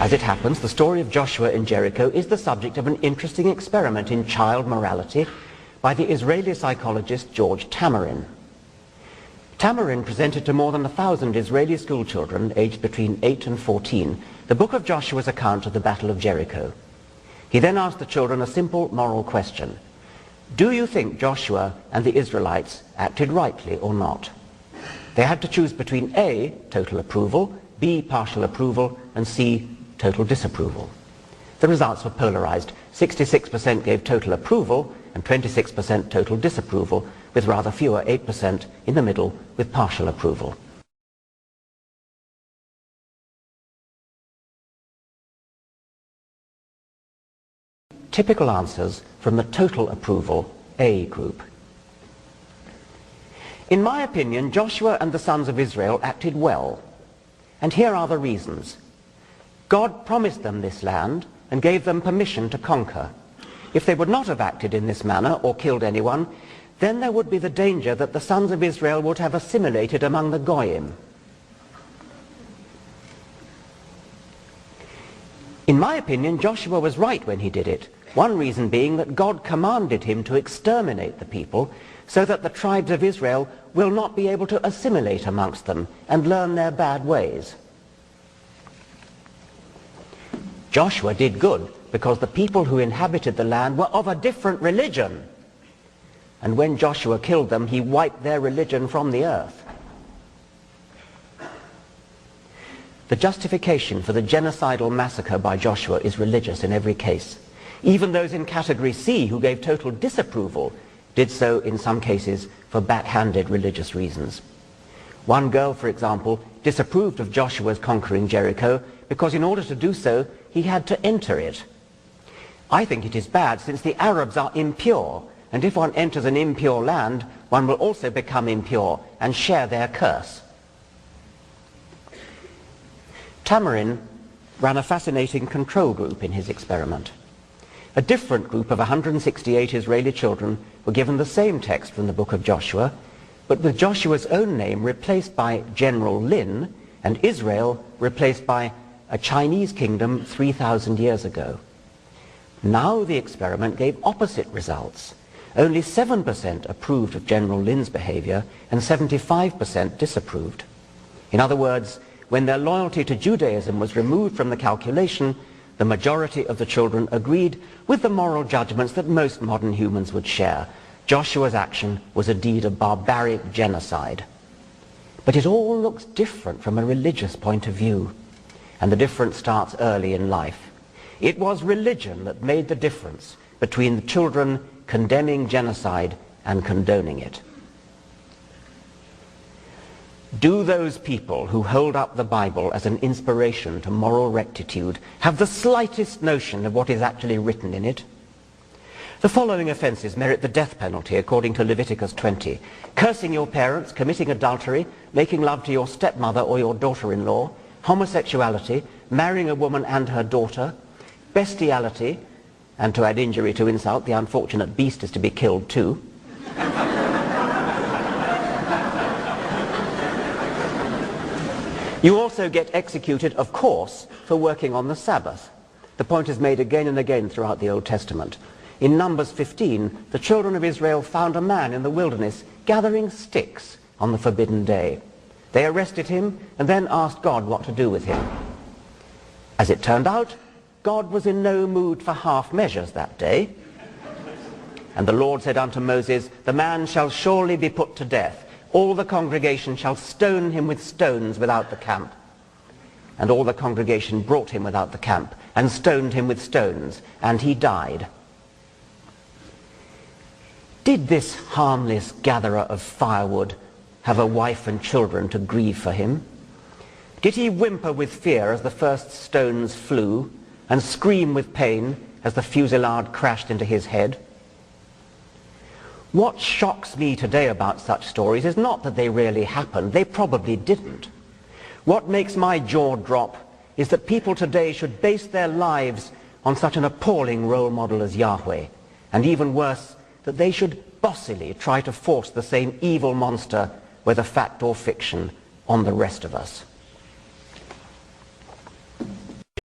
As it happens, the story of Joshua in Jericho is the subject of an interesting experiment in child morality by the Israeli psychologist George Tamarin. Tamarin presented to more than 1,000 Israeli schoolchildren aged between 8 and 14 the book of Joshua's account of the Battle of Jericho. He then asked the children a simple moral question. Do you think Joshua and the Israelites acted rightly or not? They had to choose between A, total approval, B, partial approval, and C, total disapproval. The results were polarized. 66% gave total approval and 26% total disapproval, with rather fewer, 8% in the middle with partial approval. Typical answers from the total approval A group. In my opinion, Joshua and the sons of Israel acted well, and here are the reasons. God promised them this land and gave them permission to conquer. If they would not have acted in this manner or killed anyone, then there would be the danger that the sons of Israel would have assimilated among the Goyim. In my opinion, Joshua was right when he did it. One reason being that God commanded him to exterminate the people so that the tribes of Israel will not be able to assimilate amongst them and learn their bad ways. Joshua did good because the people who inhabited the land were of a different religion. And when Joshua killed them, he wiped their religion from the earth. The justification for the genocidal massacre by Joshua is religious in every case. Even those in category C who gave total disapproval did so in some cases for backhanded religious reasons. One girl, for example, disapproved of Joshua's conquering Jericho because in order to do so, he had to enter it. I think it is bad since the Arabs are impure, and if one enters an impure land, one will also become impure and share their curse. Tamarin ran a fascinating control group in his experiment. A different group of 168 Israeli children were given the same text from the book of Joshua, but with Joshua's own name replaced by General Lin and Israel replaced by a Chinese kingdom 3,000 years ago. Now the experiment gave opposite results. Only 7% approved of General Lin's behavior and 75% disapproved. In other words, when their loyalty to Judaism was removed from the calculation, the majority of the children agreed with the moral judgments that most modern humans would share. Joshua's action was a deed of barbaric genocide. But it all looks different from a religious point of view, and the difference starts early in life. It was religion that made the difference between the children condemning genocide and condoning it. Do those people who hold up the Bible as an inspiration to moral rectitude have the slightest notion of what is actually written in it? The following offences merit the death penalty according to Leviticus 20. Cursing your parents, committing adultery, making love to your stepmother or your daughter-in-law, homosexuality, marrying a woman and her daughter, bestiality, and to add injury to insult, the unfortunate beast is to be killed too. You also get executed, of course, for working on the Sabbath. The point is made again and again throughout the Old Testament. In Numbers 15, the children of Israel found a man in the wilderness gathering sticks on the forbidden day. They arrested him and then asked God what to do with him. As it turned out, God was in no mood for half measures that day. And the Lord said unto Moses, the man shall surely be put to death. All the congregation shall stone him with stones without the camp. And all the congregation brought him without the camp, and stoned him with stones, and he died. Did this harmless gatherer of firewood have a wife and children to grieve for him? Did he whimper with fear as the first stones flew, and scream with pain as the fusillade crashed into his head? What shocks me today about such stories is not that they really happened. They probably didn't. What makes my jaw drop is that people today should base their lives on such an appalling role model as Yahweh, and even worse, that they should bossily try to force the same evil monster, whether fact or fiction, on the rest of us.